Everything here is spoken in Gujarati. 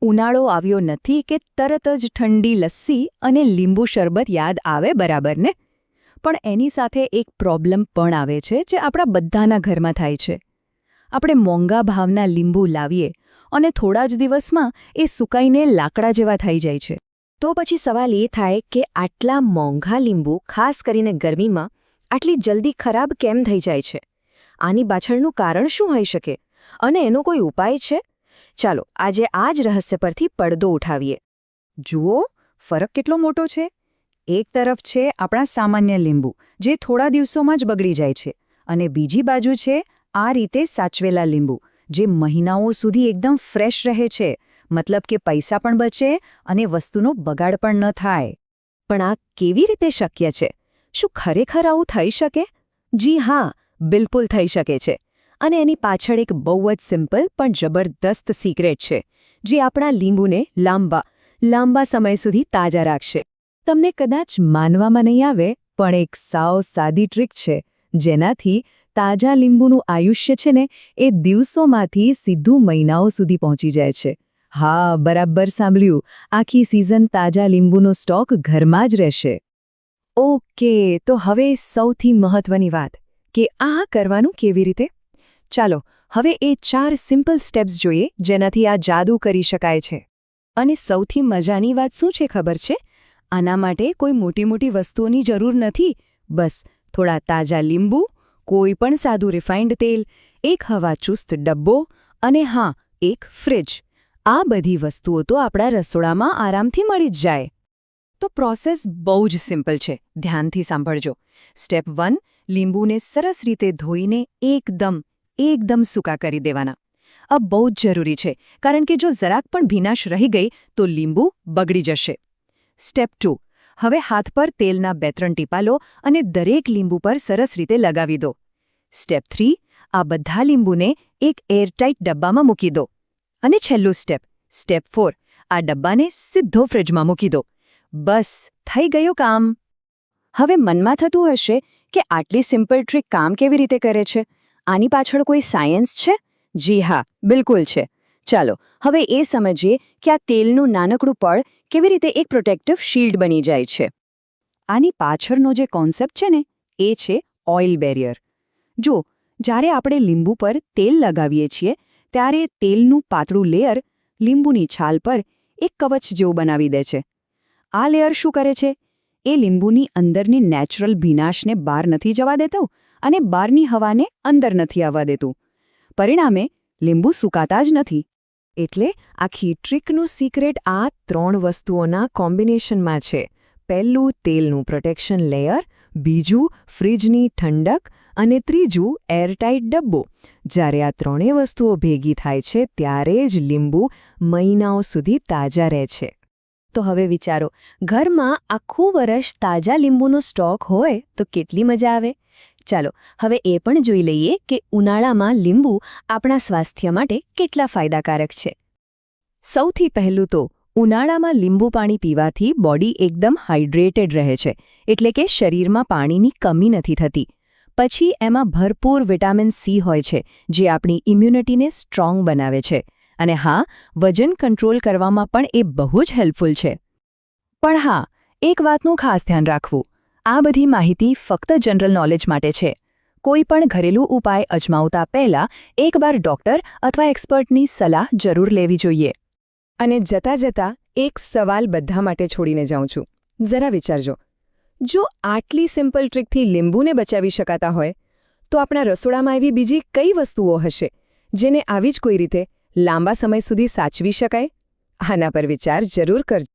ઉનાળો આવ્યો નથી કે તરત જ ઠંડી લસ્સી અને લીંબુ શરબત યાદ આવે બરાબર ને? પણ એની સાથે એક પ્રોબ્લેમ પણ આવે છે જે આપણા બધાના ઘરમાં થાય છે. આપણે મોંઘા ભાવના લીંબુ લાવીએ અને થોડા જ દિવસમાં એ સુકાઈને લાકડા જેવા થઈ જાય છે. તો પછી સવાલ એ થાય કે આટલા મોંઘા લીંબુ ખાસ કરીને ગરમીમાં આટલી જલ્દી ખરાબ કેમ થઈ જાય છે? આની પાછળનું કારણ શું હોઈ શકે અને એનો કોઈ ઉપાય છે? ચાલો આજે આ જ રહસ્ય પરથી પડદો ઉઠાવીએ. જુઓ, ફરક કેટલો મોટો છે. એક તરફ છે આપણા સામાન્ય લીંબુ જે થોડા દિવસોમાં જ બગડી જાય છે અને બીજી બાજુ છે આ રીતે સાચવેલા લીંબુ જે મહિનાઓ સુધી એકદમ ફ્રેશ રહે છે. મતલબ કે પૈસા પણ બચે અને વસ્તુનો બગાડ પણ ન થાય. પણ આ કેવી રીતે શક્ય છે? શું ખરેખર આવું થઈ શકે? જી હા, બિલકુલ થઈ શકે છે. અને એની પાછળ એક બહુ જ સિમ્પલ પણ જબરદસ્ત સિક્રેટ છે જે આપણા લીંબુને લાંબા સમય સુધી તાજા રાખશે. તમને કદાચ માનવામાં નહીં આવે પણ એક સાવ સાદી ટ્રીક છે જેનાથી તાજા લીંબુનું આયુષ્ય છે ને એ દિવસોમાંથી સીધું મહિનાઓ સુધી પહોંચી જાય છે. હા, બરાબર સાંભળ્યું. આખી સિઝન તાજા લીંબુનો સ્ટોક ઘરમાં જ રહેશે. ઓકે, તો હવે સૌથી મહત્વની વાત કે આ કરવાનું કેવી રીતે? ચાલો હવે એ 4 સિમ્પલ સ્ટેપ્સ જોઈએ જેનાથી આ જાદુ કરી શકાય છે. અને સૌથી મજાની વાત શું છે ખબર છે? આના માટે કોઈ મોટી વસ્તુઓની જરૂર નથી. બસ થોડા તાજા લીંબુ, કોઈ પણ સાદું રિફાઇન્ડ તેલ, એક હવાચુસ્ત ડબ્બો અને હા, એક ફ્રિજ. આ બધી વસ્તુઓ તો આપણા રસોડામાં આરામથી મળી જ જાય. તો પ્રોસેસ બહુ જ સિમ્પલ છે. ધ્યાનથી સાંભળજો. સ્ટેપ 1, લીંબુને સરસ રીતે ધોઈને એકદમ સૂકા કરી દેવાના. આ બહુ જ જરૂરી છે કારણ કે જો જરાક પણ ભીનાશ રહી ગઈ તો લીંબુ બગડી જશે. સ્ટેપ 2, હવે હાથ પર તેલના 2-3 ટીપા લો અને દરેક લીંબુ પર સરસ રીતે લગાવી દો. સ્ટેપ 3, આ બધા લીંબુને એક એરટાઇટ ડબ્બામાં મૂકી દો. અને છેલ્લું સ્ટેપ 4, આ ડબ્બાને સીધો ફ્રિજમાં મૂકી દો. બસ થઈ ગયું કામ. હવે મનમાં થતું હશે કે આટલી સિમ્પલ ટ્રીક કામ કેવી રીતે કરે છે? આની પાછળ કોઈ સાયન્સ છે? જી હા, બિલકુલ છે. ચાલો હવે એ સમજીએ કે આ તેલનું નાનકડું પડ કેવી રીતે એક પ્રોટેક્ટિવ શિલ્ડ બની જાય છે. આની પાછળનો જે કોન્સેપ્ટ છે ને એ છે ઓઇલ બેરિયર. જો જ્યારે આપણે લીંબુ પર તેલ લગાવીએ છીએ ત્યારે તેલનું પાતળું લેયર લીંબુની છાલ પર એક કવચ જેવું બનાવી દે છે. આ લેયર શું કરે છે? એ લીંબુની અંદરની નેચરલ ભીનાશને બહાર નથી જવા દેતું અને બહારની હવાને અંદર નથી આવવા દેતું. પરિણામે લીંબુ સુકાતા જ નથી. એટલે આખી ટ્રીકનું સિક્રેટ આ 3 વસ્તુઓના કોમ્બિનેશનમાં છે. પહેલું તેલનું પ્રોટેક્શન લેયર, બીજું ફ્રિજની ઠંડક અને ત્રીજું એરટાઇટ ડબ્બો. જ્યારે આ 3 વસ્તુઓ ભેગી થાય છે ત્યારે જ લીંબુ મહિનાઓ સુધી તાજા રહે છે. તો હવે વિચારો, ઘરમાં આખું વર્ષ તાજા લીંબુનો સ્ટોક હોય તો કેટલી મજા આવે. ચાલો હવે એ પણ જોઈ લઈએ કે ઉનાળામાં લીંબુ આપણા સ્વાસ્થ્ય માટે કેટલા ફાયદાકારક છે. સૌથી પહેલું તો ઉનાળામાં લીંબુ પાણી પીવાથી બોડી એકદમ હાઇડ્રેટેડ રહે છે, એટલે કે શરીરમાં પાણીની કમી નથી થતી. પછી એમાં ભરપૂર વિટામિન સી હોય છે જે આપણી ઇમ્યુનિટીને સ્ટ્રોંગ બનાવે છે. અને હા, વજન કંટ્રોલ કરવામાં પણ એ બહુ જ હેલ્પફુલ છે. પણ હા, એક વાતનું ખાસ ધ્યાન રાખવું. આ બધી માહિતી ફક્ત જનરલ નોલેજ માટે છે. કોઈ પણ ઘરેલું ઉપાય અજમાવતા પહેલા એકવાર ડૉક્ટર અથવા એક્સપર્ટની સલાહ જરૂર લેવી જોઈએ. અને જતાં એક સવાલ બધા માટે છોડીને જાઉં છું. જરા વિચારજો. જો આટલી સિમ્પલ ટ્રીકથી લીંબુને બચાવી શકાતા હોય તો આપણા રસોડામાં એવી બીજી કઈ વસ્તુઓ હશે જેને આવી જ કોઈ રીતે લાંબા સમય સુધી સાચવી શકાય? આના પર વિચાર જરૂર કરજો.